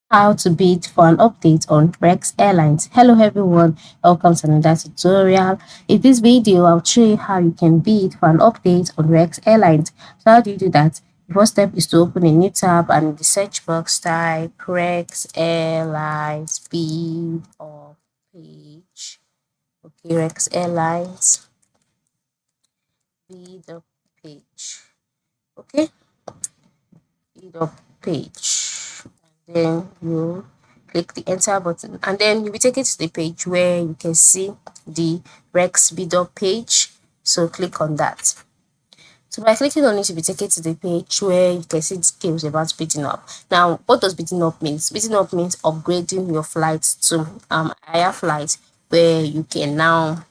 How to bid for an update on Rex Airlines. Hello everyone, welcome to another tutorial. In this video, I'll show you how you can bid for an update on Rex Airlines. So how do you do that? The first step is to open a new tab and in the search box type Rex Airlines bid or page. Okay, Rex Airlines bid or page. Okay, bid or page. Then you click the enter button and then you'll be taken to the page where you can see the Rex bidder page. So click on that. So by clicking on it, you'll be taken to the page where you can see details about bidding up. Now, what does bidding up means? Bidding up means upgrading your flights to higher flights where you can now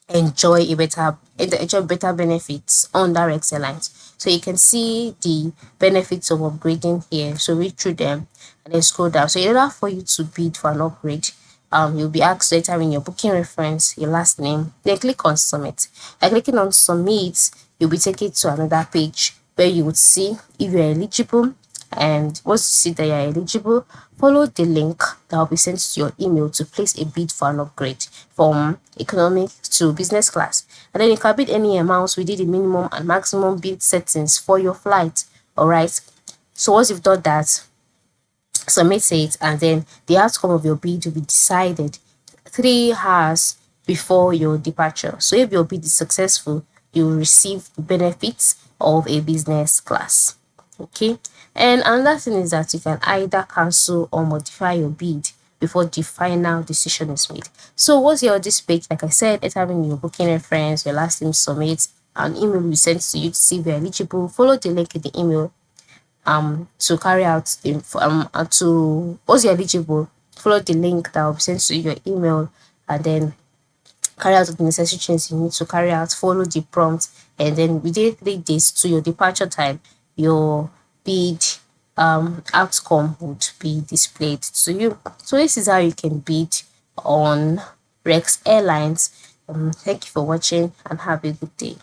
enjoy better benefits on direct airlines. So you can see the benefits of upgrading here. So read through them and then scroll down. So in order for you to bid for an upgrade, you'll be asked to enter in your booking reference, your last name, then click on submit. By clicking on submit, you'll be taken to another page where you would see if you're eligible, and once you see that you're eligible, follow the link that will be sent to your email to place a bid for an upgrade from economic to business class. And then you can bid any amounts within the minimum and maximum bid settings for your flight. All right, so once you've done that, submit it and then the outcome of your bid will be decided 3 hours before your departure. So if your bid is successful, you will receive the benefits of a business class. Okay, and another thing is that you can either cancel or modify your bid before the final decision is made. So once you're on this page, like I said, entering your booking reference, your last name, submit, an email will be sent to you to see if you're eligible. Follow the link in the email to carry out to once you're eligible, follow the link that will be sent to your email and then carry out the necessary changes you need to carry out, follow the prompt, and then within 3 days to your departure time, your bid outcome would be displayed to you. So this is how you can bid on Rex Airlines. Thank you for watching and have a good day.